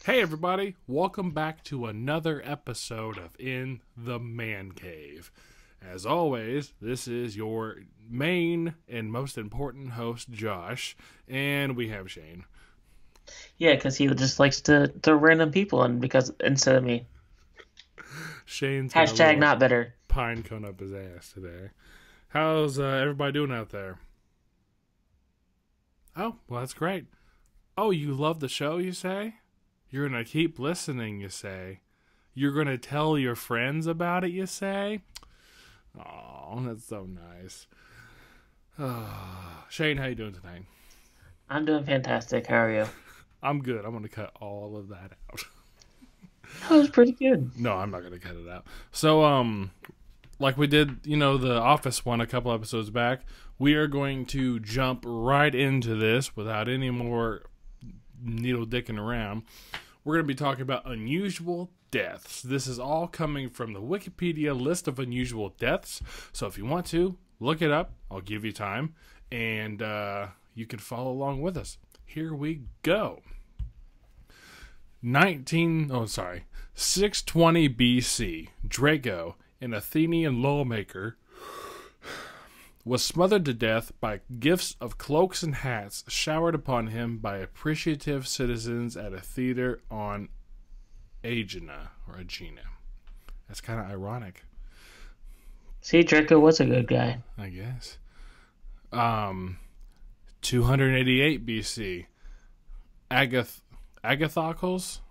Hey everybody, welcome back to another episode of In the Man Cave. As always, this is your main and most important host, Josh, and we have Shane. Yeah, because he just likes to throw random people in because instead of me. Shane's got a Hashtag little not better. pine cone up his ass today. How's everybody doing out there? Oh, well, that's great. Oh, you love the show, you say? You're going to keep listening, you say? You're going to tell your friends about it, you say? Oh, that's so nice. Shane, how you doing tonight? I'm doing fantastic. How are you? I'm good. I'm going to cut all of that out. That was pretty good. No, I'm not going to cut it out. So, like we did, the Office one a couple episodes back, we are going to jump right into this without any more needle dicking around. We're going to be talking about unusual deaths. This is all coming from the Wikipedia list of unusual deaths. So if you want to, look it up. I'll give you time. And you can follow along with us. Here we go. 620 BC, Draco, an Athenian lawmaker, was smothered to death by gifts of cloaks and hats showered upon him by appreciative citizens at a theater on Aegina. That's kind of ironic, See, Draco was a good guy. I guess. 288 BC, Agathocles?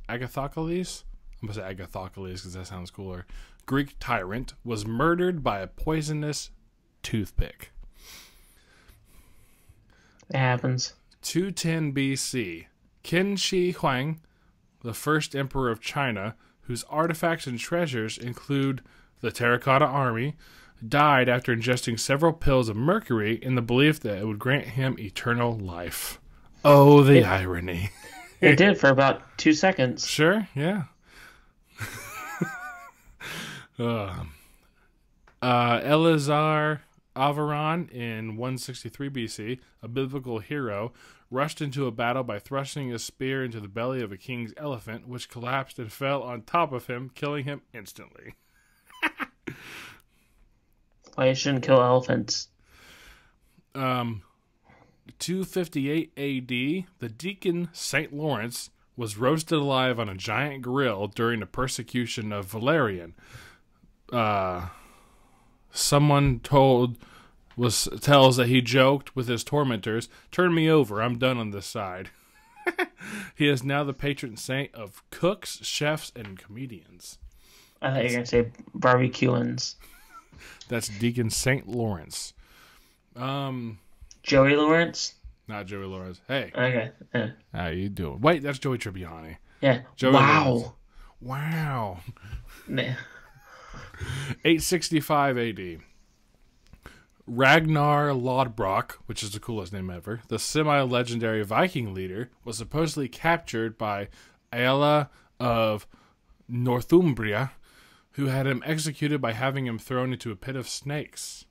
Agathocles? I'm going to say Agathocles because that sounds cooler. Greek tyrant was murdered by a poisonous toothpick. It happens. 210 BC, Qin Shi Huang, the first emperor of China, whose artifacts and treasures include the Terracotta Army, died after ingesting several pills of mercury in the belief that it would grant him eternal life. Oh, the irony. It did for about 2 seconds. Sure, yeah. Eleazar Avaron in 163 BC, a biblical hero, rushed into a battle by thrusting a spear into the belly of a king's elephant, which collapsed and fell on top of him, killing him instantly. Why you shouldn't kill elephants. 258 AD, the deacon St. Lawrence was roasted alive on a giant grill during the persecution of Valerian. Someone tells that he joked with his tormentors, "Turn me over, I'm done on this side." He is now the patron saint of cooks, chefs, and comedians. I thought you were going to say barbecuans. That's Deacon St. Lawrence. Joey Lawrence? Not Joey Lawrence. Hey, Okay. Yeah. how you doing? Wait, that's Joey Tribbiani. Yeah. Joey Lawrence. Wow. Wow. Nah. 865 AD. Ragnar Lodbrok, which is the coolest name ever, the semi-legendary Viking leader, was supposedly captured by Aella of Northumbria, who had him executed by having him thrown into a pit of snakes.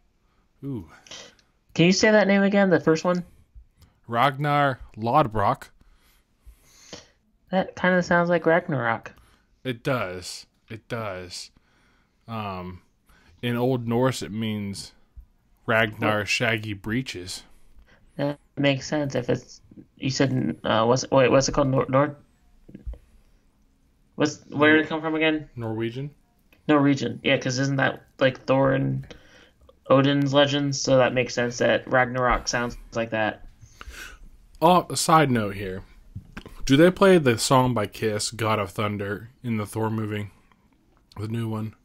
Ooh. Can you say that name again, the first one? Ragnar Lodbrok. That kind of sounds like Ragnarok. It does. It does. In Old Norse, it means Ragnar Shaggy Breeches. That makes sense if it's... You said... what's it called? Where did it come from again? Norwegian? Norwegian. Yeah, because isn't that like Thor and Odin's legends? So that makes sense that Ragnarok sounds like that. Oh, a side note here. Do they play the song by Kiss, God of Thunder, in the Thor movie? The new one?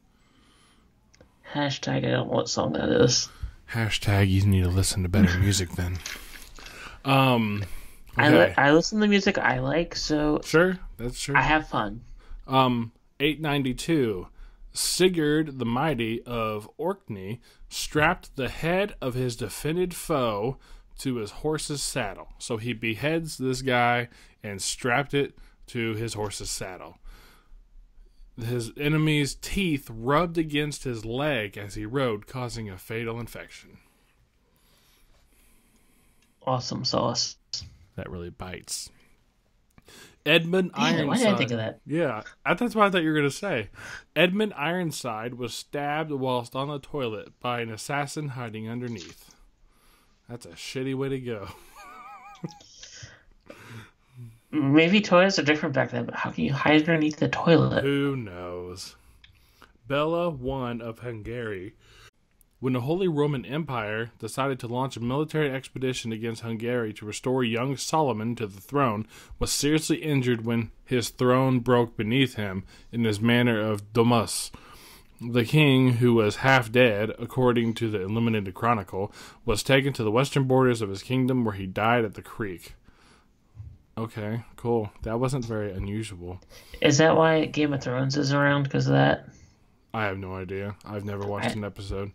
Hashtag I don't know what song that is. Hashtag you need to listen to better music then. Okay. I listen to music I like, so Sure, that's true. I have fun. 892. Sigurd the Mighty of Orkney strapped the head of his defeated foe to his horse's saddle. So he beheads this guy and strapped it to his horse's saddle. His enemy's teeth rubbed against his leg as he rode, causing a fatal infection. Awesome sauce. That really bites. Edmund Damn it, why did I think Ironside. of that? Yeah, that's what I thought you were going to say. Edmund Ironside was stabbed whilst on the toilet by an assassin hiding underneath. That's a shitty way to go. Maybe toilets are different back then, but how can you hide underneath the toilet? Who knows? Bela I of Hungary. When the Holy Roman Empire decided to launch a military expedition against Hungary to restore young Solomon to the throne, was seriously injured when his throne broke beneath him in his manner of domus. The king, who was half dead, according to the Illuminated Chronicle, was taken to the western borders of his kingdom where he died at the creek. Okay, cool. That wasn't very unusual. Is that why Game of Thrones is around? Because of that? I have no idea. I've never watched an episode.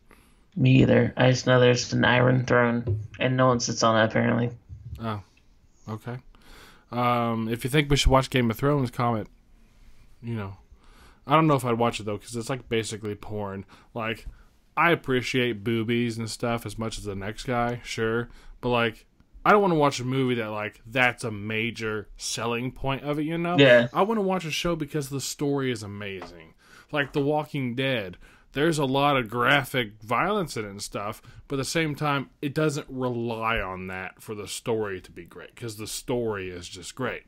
Me either. I just know there's an Iron Throne, and no one sits on it, apparently. Oh, okay. If you think we should watch Game of Thrones, comment. I don't know if I'd watch it, though, because it's like basically porn. Like, I appreciate boobies and stuff as much as the next guy, sure. But, like, I don't want to watch a movie that, like, that's a major selling point of it, Yeah. I want to watch a show because the story is amazing. Like The Walking Dead. There's a lot of graphic violence in it and stuff, but at the same time, it doesn't rely on that for the story to be great, because the story is just great.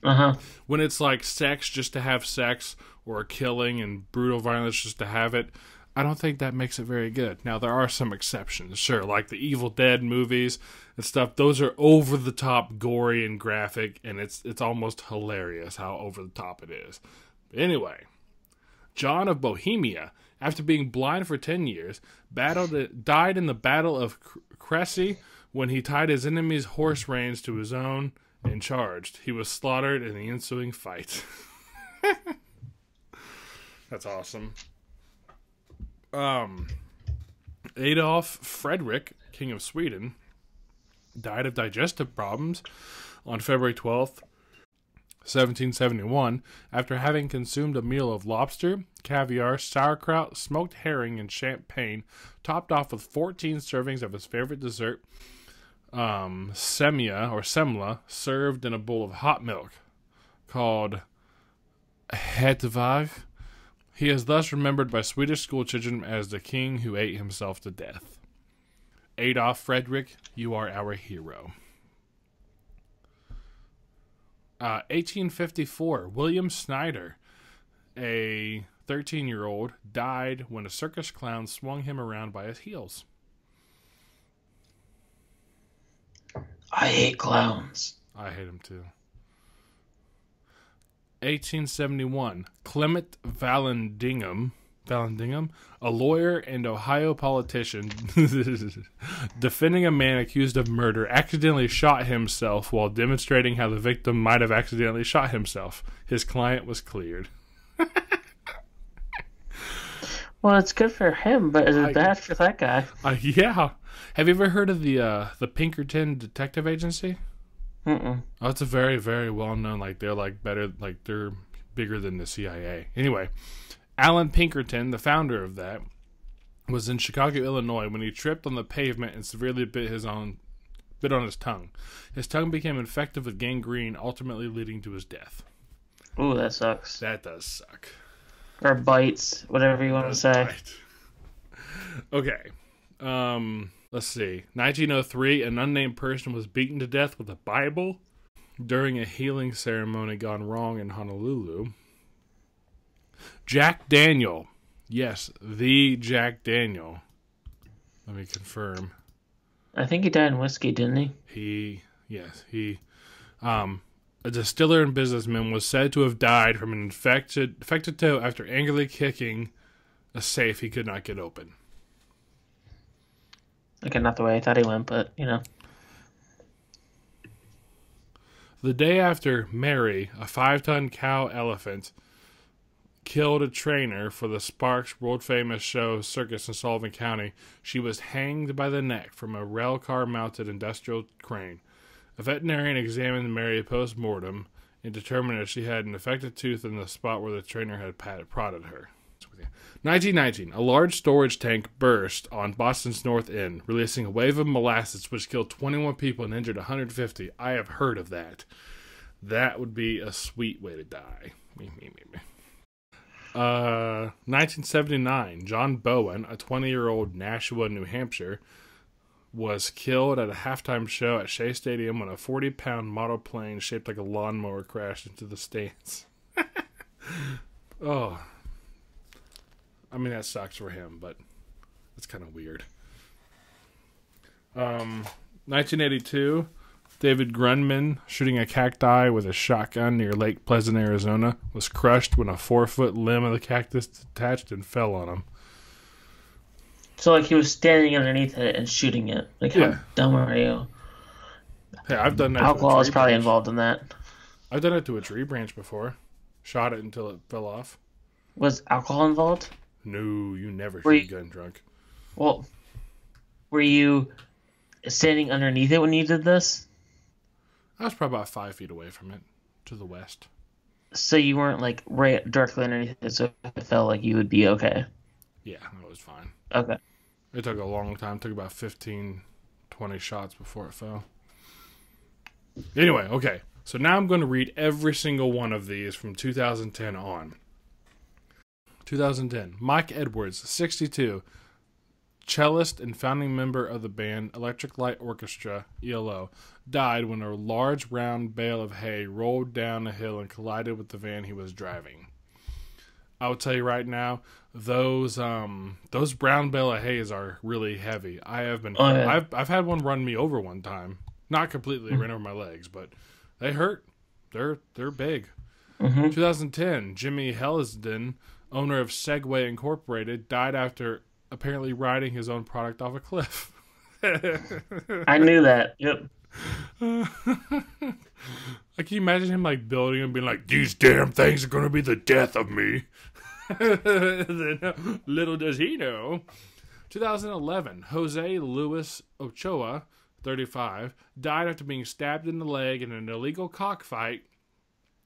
Uh-huh. When it's like sex just to have sex, or killing and brutal violence just to have it, I don't think that makes it very good. Now, there are some exceptions, sure, like the Evil Dead movies and stuff. Those are over-the-top, gory, and graphic, and it's almost hilarious how over-the-top it is. But anyway, John of Bohemia, after being blind for 10 years, died in the Battle of Crécy when he tied his enemy's horse reins to his own and charged. He was slaughtered in the ensuing fight. That's awesome. Adolf Fredrik, King of Sweden, died of digestive problems on February 12th, 1771, after having consumed a meal of lobster, caviar, sauerkraut, smoked herring, and champagne, topped off with 14 servings of his favorite dessert, semla, served in a bowl of hot milk, called hettvag. He is thus remembered by Swedish schoolchildren as the king who ate himself to death. Adolf Fredrik, you are our hero. 1854, William Snyder, a 13-year-old, died when a circus clown swung him around by his heels. I hate clowns. I hate him too. 1871, Clement Vallandigham, a lawyer and Ohio politician, defending a man accused of murder, accidentally shot himself while demonstrating how the victim might have accidentally shot himself. His client was cleared. Well, it's good for him, but is it bad for that guy? Yeah. Have you ever heard of the Pinkerton Detective Agency? Mm-mm. Oh, it's a very, very well-known, they're bigger than the CIA. Anyway, Alan Pinkerton, the founder of that, was in Chicago, Illinois, when he tripped on the pavement and severely bit on his tongue. His tongue became infected with gangrene, ultimately leading to his death. Ooh, that sucks. That does suck. Or bites, whatever you want to say. Bite. Okay. Let's see. 1903, an unnamed person was beaten to death with a Bible during a healing ceremony gone wrong in Honolulu. Jack Daniel. Yes, the Jack Daniel. Let me confirm. I think he died in whiskey, didn't he? A distiller and businessman was said to have died from an infected toe after angrily kicking a safe he could not get open. Okay, not the way I thought he went, but, The day after Mary, a 5-ton cow elephant, killed a trainer for the Sparks world-famous show Circus in Sullivan County, she was hanged by the neck from a rail car-mounted industrial crane. A veterinarian examined Mary post-mortem and determined that she had an affected tooth in the spot where the trainer had prodded her. 1919, a large storage tank burst on Boston's North End, releasing a wave of molasses which killed 21 people and injured 150. I have heard of that. That would be a sweet way to die. 1979, John Bowen, a 20-year-old Nashua, New Hampshire, was killed at a halftime show at Shea Stadium when a 40-pound model plane shaped like a lawnmower crashed into the stands. Oh. I mean, that sucks for him, but it's kind of weird. 1982, David Grunman, shooting a cacti with a shotgun near Lake Pleasant, Arizona, was crushed when a 4-foot limb of the cactus detached and fell on him. So, like, he was standing underneath it and shooting it. Like, how dumb are you? Hey, I've done that. Alcohol is probably involved in that. I've done it to a tree branch before. Shot it until it fell off. Was alcohol involved? No, you never shoot a gun drunk. Well, were you standing underneath it when you did this? I was probably about 5 feet away from it, to the west. So you weren't, like, right directly underneath it, so it felt like you would be okay? Yeah, it was fine. Okay. It took a long time. It took about 15, 20 shots before it fell. Anyway, okay. So now I'm going to read every single one of these from 2010 on. 2010. Mike Edwards, 62. Cellist and founding member of the band Electric Light Orchestra, ELO, died when a large round bale of hay rolled down a hill and collided with the van he was driving. I will tell you right now, those brown bale of hays are really heavy. I have been, I've had one run me over one time, not completely ran over my legs, but they hurt. They're big. 2010, Jimmy Helsden, owner of Segway Incorporated, died after apparently riding his own product off a cliff. I knew that. Yep. Like, can you imagine him like building and being like, "These damn things are gonna be the death of me." Then, little does he know. 2011, Jose Luis Ochoa, 35, died after being stabbed in the leg in an illegal cockfight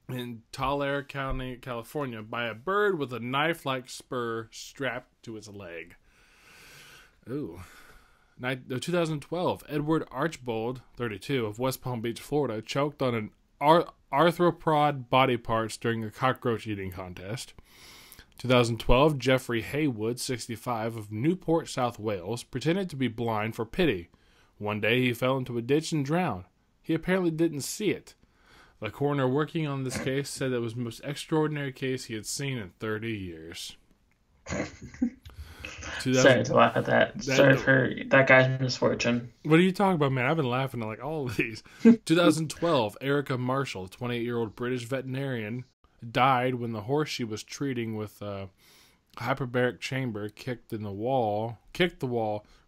in Tulare County, California, by a bird with a knife-like spur strapped to its leg. Ooh. 2012, Edward Archbold, 32, of West Palm Beach, Florida, choked on an arthropod body parts during a cockroach eating contest. 2012, Jeffrey Haywood, 65, of Newport, South Wales, pretended to be blind for pity. One day he fell into a ditch and drowned. He apparently didn't see it. The coroner working on this case said it was the most extraordinary case he had seen in 30 years. Sorry to laugh at that. Sorry for that guy's misfortune. What are you talking about, man? I've been laughing at like all of these. 2012, Erica Marshall, 28-year-old British veterinarian, died when the horse she was treating with a hyperbaric chamber kicked the wall,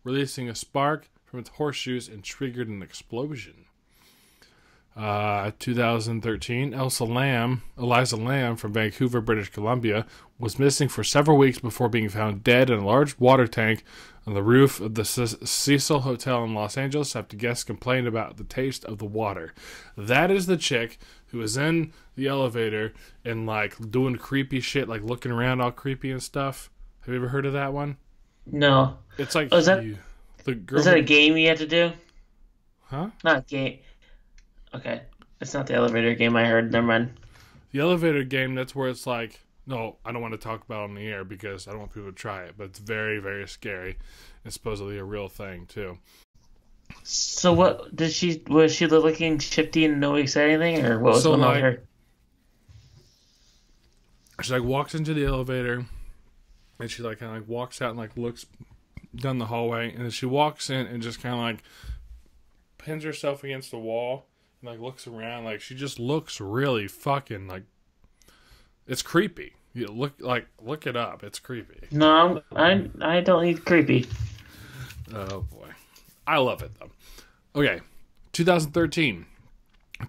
releasing a spark from its horseshoes and triggered an explosion. 2013, Eliza Lamb from Vancouver, British Columbia, was missing for several weeks before being found dead in a large water tank on the roof of the Cecil Hotel in Los Angeles after guests complained about the taste of the water. That is the chick who was in the elevator and like doing creepy shit, like looking around all creepy and stuff. Have you ever heard of that one? No. It's like is that a game you had to do? Huh? Not a game. Okay. It's not the elevator game I heard. Never mind. The elevator game, that's where it's like, no, I don't want to talk about it on the air because I don't want people to try it, but it's very, very scary. It's supposedly a real thing, too. So what, was she looking shifty and nobody said anything, or what was going on with her? She like walks into the elevator, and she like kind of like walks out and like looks down the hallway, and then she walks in and just kind of like pins herself against the wall. Like looks around, like she just looks really fucking like it's creepy. You look it up. It's creepy. No, I don't need creepy. Oh boy, I love it though. Okay, 2013,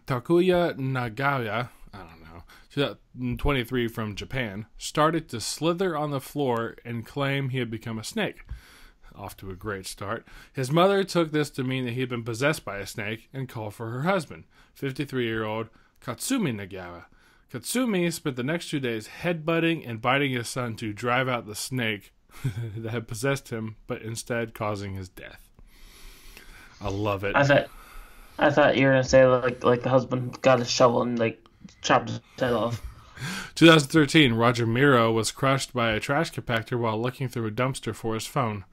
Takuya Nagaya, I don't know, 23 from Japan, started to slither on the floor and claim he had become a snake. Off to a great start. His mother took this to mean that he had been possessed by a snake and called for her husband, 53-year-old Katsumi Nagawa. Katsumi spent the next 2 days headbutting and biting his son to drive out the snake that had possessed him, but instead causing his death. I love it. I thought you were gonna say like the husband got a shovel and like chopped his head off. 2013, Roger Miro was crushed by a trash compactor while looking through a dumpster for his phone.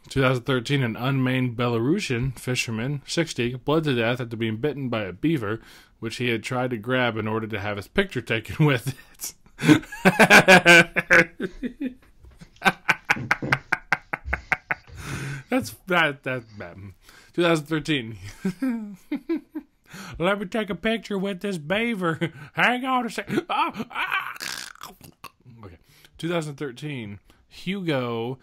2013, an unnamed Belarusian fisherman, 60, bled to death after being bitten by a beaver, which he had tried to grab in order to have his picture taken with it. That's bad. 2013. Let me take a picture with this beaver. Hang on a second. Okay. 2013. Hugo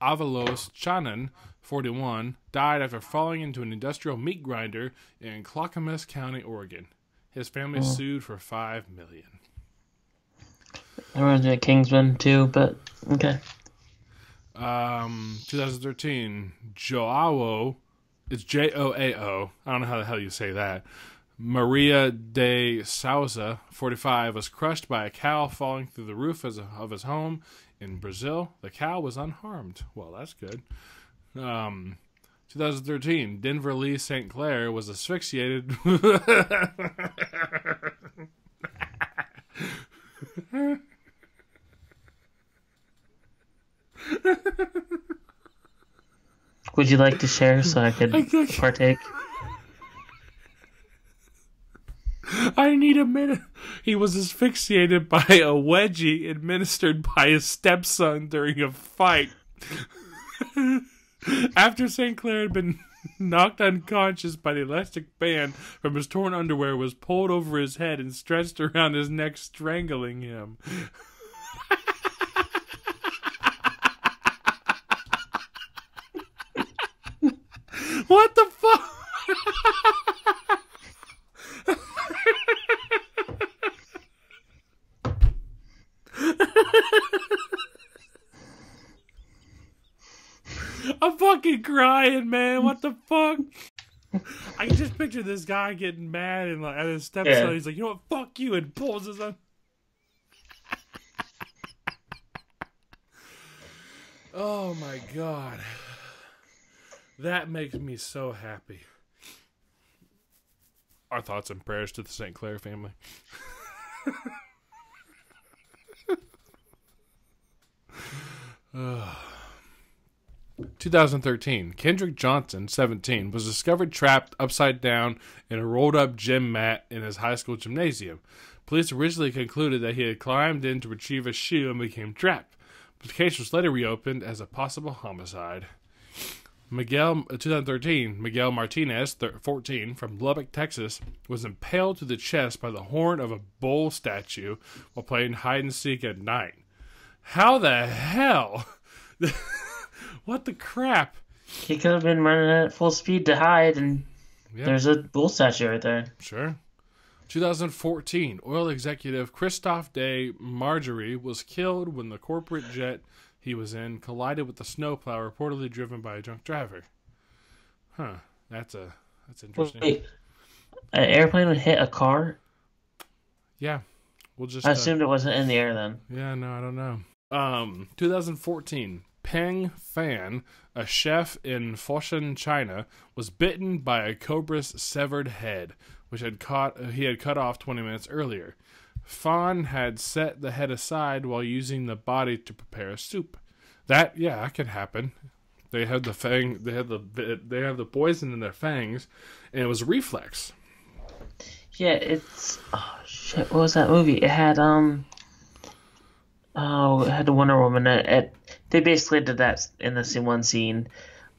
Avalos Chanan, 41, died after falling into an industrial meat grinder in Clackamas County, Oregon. His family sued for $5 million. There was a Kingsman too, but okay. 2013, Joao, it's Joao, I don't know how the hell you say that. Maria de Souza, 45, was crushed by a cow falling through the roof of his home in Brazil. The cow was unharmed. Well, that's good. 2013, Denver Lee St. Clair was asphyxiated. Would you like to share so I could partake? I need a minute. He was asphyxiated by a wedgie administered by his stepson during a fight. After St. Clair had been knocked unconscious by the elastic band from his torn underwear was pulled over his head and stretched around his neck, strangling him. What the fuck? I'm fucking crying, man. What the fuck? I can just picture this guy getting mad and like at his stepson. Yeah. He's like, you know what? Fuck you, and pulls his own. Oh my god. That makes me so happy. Our thoughts and prayers to the St. Clair family. 2013, Kendrick Johnson, 17, was discovered trapped upside down in a rolled-up gym mat in his high school gymnasium. Police originally concluded that he had climbed in to retrieve a shoe and became trapped, but the case was later reopened as a possible homicide. 2013, Miguel Martinez, 14, from Lubbock, Texas, was impaled to the chest by the horn of a bull statue while playing hide-and-seek at night. How the hell? What the crap? He could have been running at full speed to hide, and there's a bull statue right there. Sure. 2014, oil executive Christophe de Margerie was killed when the corporate jet he was in collided with a snowplow reportedly driven by a drunk driver. Huh. That's interesting. Wait, an airplane would hit a car? Yeah. We'll just I assumed it wasn't in the air then. Yeah, no, I don't know. 2014, Peng Fan, a chef in Foshan, China, was bitten by a cobra's severed head, which he had cut off 20 minutes earlier. Fan had set the head aside while using the body to prepare a soup. That could happen. They had the fang. They have the poison in their fangs, and it was reflex. Yeah, it's shit. What was that movie? It had it had the Wonder Woman. They basically did that in the one scene.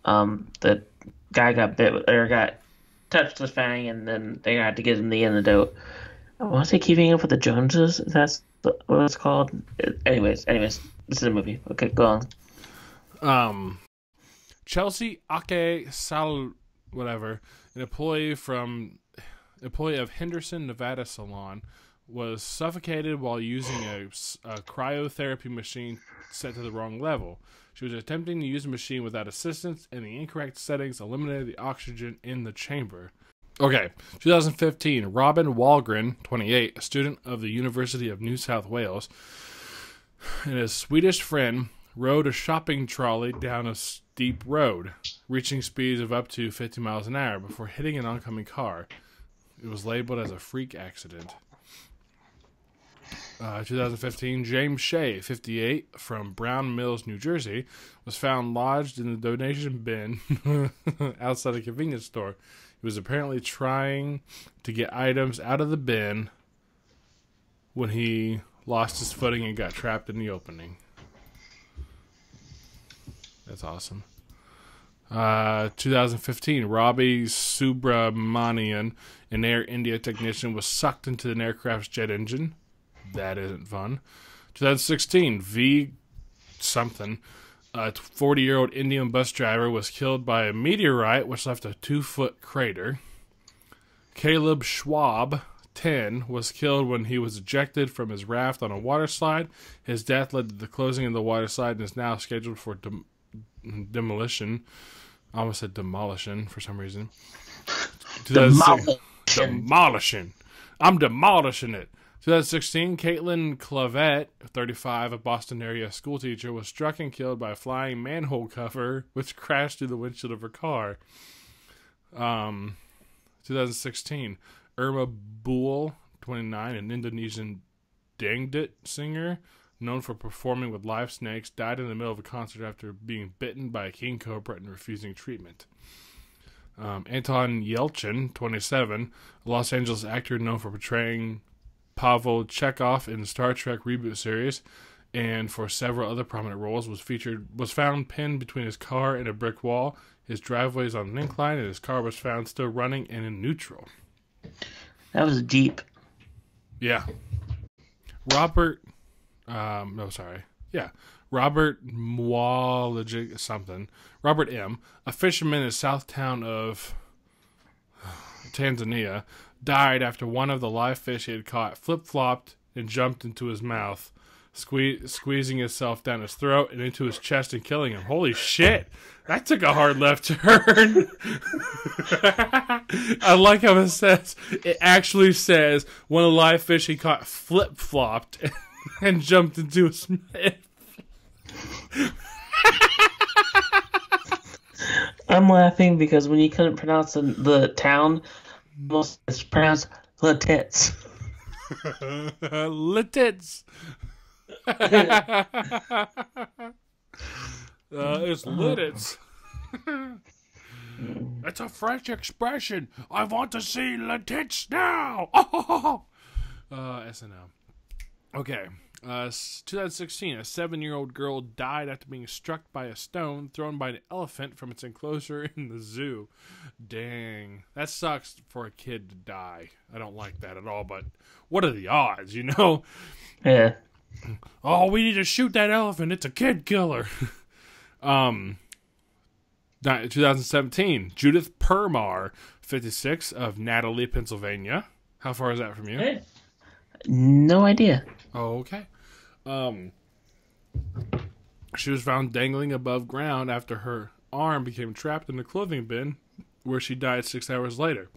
The guy got bit or got touched with fang, and then they had to get him the antidote. I want to say Keeping Up with the Joneses. That's what it's called. Anyways, this is a movie. Okay, go on. Chelsea Ake whatever, an employee of Henderson, Nevada salon, was suffocated while using a cryotherapy machine set to the wrong level. She was attempting to use the machine without assistance, and the incorrect settings eliminated the oxygen in the chamber. Okay, 2015, Robin Wallgren, 28, a student of the University of New South Wales, and his Swedish friend rode a shopping trolley down a steep road, reaching speeds of up to 50 miles an hour before hitting an oncoming car. It was labeled as a freak accident. 2015, James Shea, 58, from Brown Mills, New Jersey, was found lodged in the donation bin outside a convenience store. He was apparently trying to get items out of the bin when he lost his footing and got trapped in the opening. That's awesome. 2015, Robbie Subramanian, an Air India technician, was sucked into an aircraft's jet engine. That isn't fun. 2016, V something, a 40-year-old Indian bus driver was killed by a meteorite which left a 2-foot crater. Caleb Schwab, 10, was killed when he was ejected from his raft on a water slide. His death led to the closing of the water slide and is now scheduled for demolition. I almost said demolition for some reason. Demolition. I'm demolishing it. 2016, Caitlin Clavette, 35, a Boston area schoolteacher, was struck and killed by a flying manhole cover, which crashed through the windshield of her car. 2016, Irma Bool, 29, an Indonesian dangdut singer, known for performing with live snakes, died in the middle of a concert after being bitten by a king cobra and refusing treatment. Anton Yelchin, 27, a Los Angeles actor known for portraying Pavel Chekhov in the Star Trek reboot series, and for several other prominent roles, was found pinned between his car and a brick wall. His driveway is on an incline, and his car was found still running and in neutral. That was deep. Yeah. Robert Mwalajig something. Robert M., a fisherman in the south town of Tanzania, died after one of the live fish he had caught flip-flopped and jumped into his mouth, squeezing itself down his throat and into his chest and killing him. Holy shit! That took a hard left turn. I like how it actually says one of the live fish he caught flip-flopped and jumped into his mouth. I'm laughing because when you couldn't pronounce the town, it's pronounced Letits. Letits. It's Litits. It's a French expression. I want to see Letits now. SNL. Okay. 2016, a 7-year-old girl died after being struck by a stone thrown by an elephant from its enclosure in the zoo. Dang. That sucks for a kid to die. I don't like that at all, but what are the odds, you know? Yeah. Oh, we need to shoot that elephant. It's a kid killer. 2017, Judith Permar, 56, of Natalie, Pennsylvania. How far is that from you? Hey. No idea. Oh, okay. She was found dangling above ground after her arm became trapped in a clothing bin, where she died 6 hours later.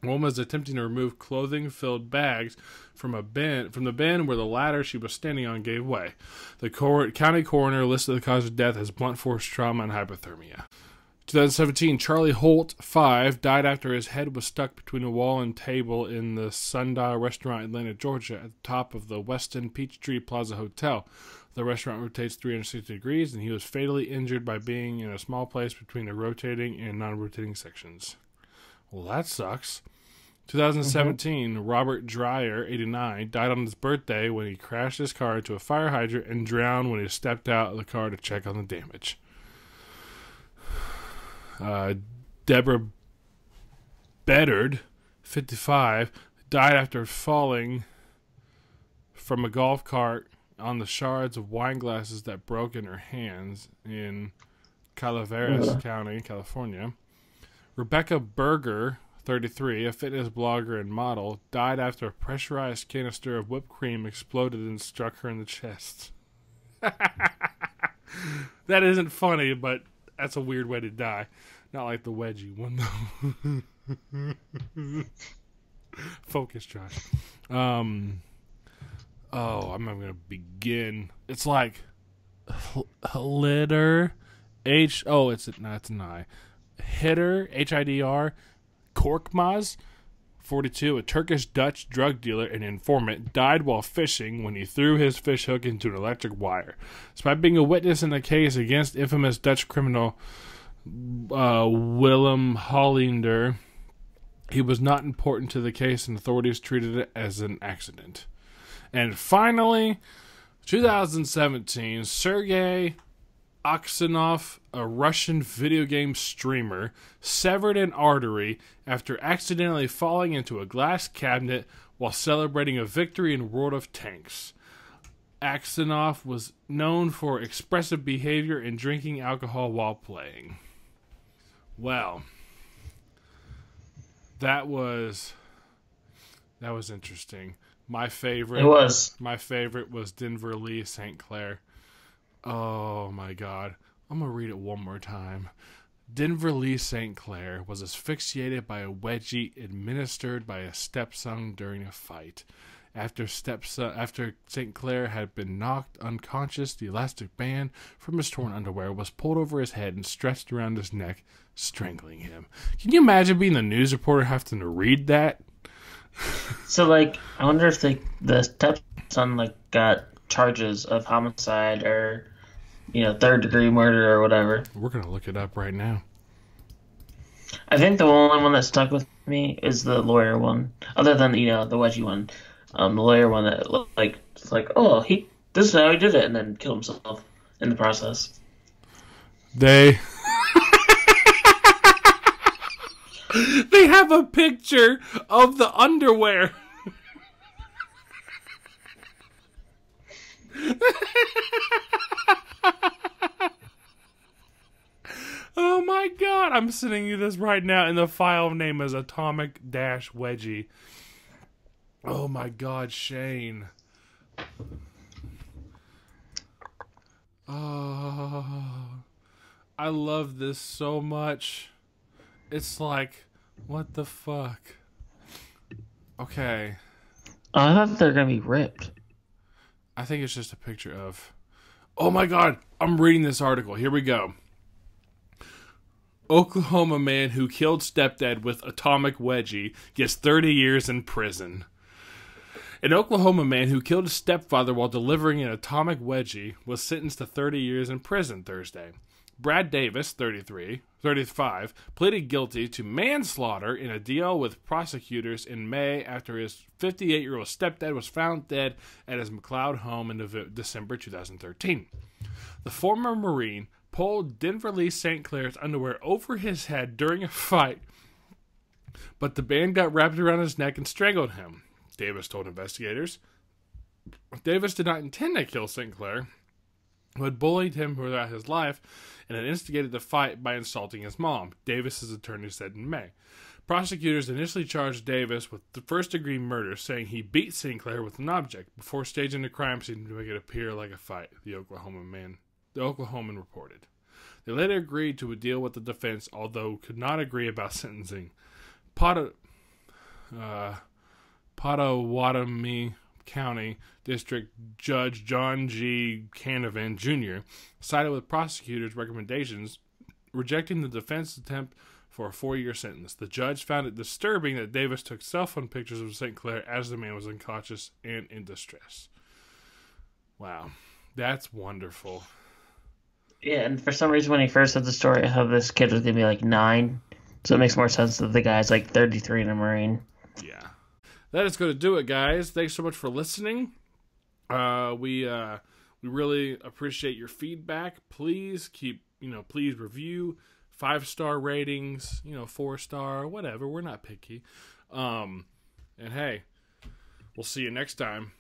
A woman was attempting to remove clothing-filled bags from the bin where the ladder she was standing on gave way. The county coroner listed the cause of death as blunt force trauma and hypothermia. 2017, Charlie Holt, 5, died after his head was stuck between a wall and table in the Sundial Restaurant, Atlanta, Georgia, at the top of the Westin Peachtree Plaza Hotel. The restaurant rotates 360 degrees, and he was fatally injured by being in a small place between the rotating and non-rotating sections. Well, that sucks. 2017, Robert Dreyer, 89, died on his birthday when he crashed his car into a fire hydrant and drowned when he stepped out of the car to check on the damage. Deborah Bedard, 55, died after falling from a golf cart on the shards of wine glasses that broke in her hands in Calaveras County, California. Rebecca Berger, 33, a fitness blogger and model, died after a pressurized canister of whipped cream exploded and struck her in the chest. That isn't funny, but that's a weird way to die. Not like the wedgie one, though. Focus, Josh. I'm not going to begin. It's like litter it's an I. Hidder, Hidr, Korkmaz, 42, a Turkish Dutch drug dealer and informant, died while fishing when he threw his fish hook into an electric wire. Despite being a witness in the case against infamous Dutch criminal Willem Hollander, he was not important to the case and authorities treated it as an accident. And finally, 2017, Sergei Aksanov, a Russian video game streamer, severed an artery after accidentally falling into a glass cabinet while celebrating a victory in World of Tanks. Aksanov was known for expressive behavior and drinking alcohol while playing. Well, that was interesting. My favorite was Denver Lee St. Clair. Oh my God. I'm going to read it one more time. Denver Lee St. Clair was asphyxiated by a wedgie administered by a stepson during a fight. After St. Clair had been knocked unconscious, the elastic band from his torn underwear was pulled over his head and stretched around his neck, strangling him. Can you imagine being the news reporter having to read that? So, I wonder if the stepson, got charges of homicide or, third-degree murder or whatever. We're going to look it up right now. I think the only one that stuck with me is the lawyer one. Other than, the wedgie one. The lawyer one that looked it's oh, this is how he did it, and then killed himself in the process. They have a picture of the underwear. Oh my God, I'm sending you this right now, and the file name is Atomic-Wedgie. Oh my God, Shane. Oh, I love this so much. It's what the fuck? Okay. I thought they're going to be ripped. I think it's just a picture of... Oh my God, I'm reading this article. Here we go. Oklahoma man who killed stepdad with atomic wedgie gets 30 years in prison. An Oklahoma man who killed his stepfather while delivering an atomic wedgie was sentenced to 30 years in prison Thursday. Brad Davis, 35, pleaded guilty to manslaughter in a deal with prosecutors in May after his 58-year-old stepdad was found dead at his McLeod home in December 2013. The former Marine pulled Denver Lee St. Clair's underwear over his head during a fight, but the band got wrapped around his neck and strangled him, Davis told investigators. Davis did not intend to kill St. Clair, who had bullied him throughout his life and had instigated the fight by insulting his mom, Davis's attorney said in May. Prosecutors initially charged Davis with the first-degree murder, saying he beat St. Clair with an object before staging the crime scene to make it appear like a fight, the Oklahoman reported. They later agreed to a deal with the defense, although could not agree about sentencing. Pottawatomie County District Judge John G. Canavan Jr. sided with prosecutors' recommendations, rejecting the defense attempt for a 4-year sentence. The judge found it disturbing that Davis took cell phone pictures of St. Clair as the man was unconscious and in distress. Wow, that's wonderful. Yeah, and for some reason when he first said the story, I thought this kid was going to be 9. So it makes more sense that the guy's 33 and a Marine. Yeah. That is going to do it, guys. Thanks so much for listening. We really appreciate your feedback. Please please review, 5-star ratings, 4-star, whatever. We're not picky. And hey, we'll see you next time.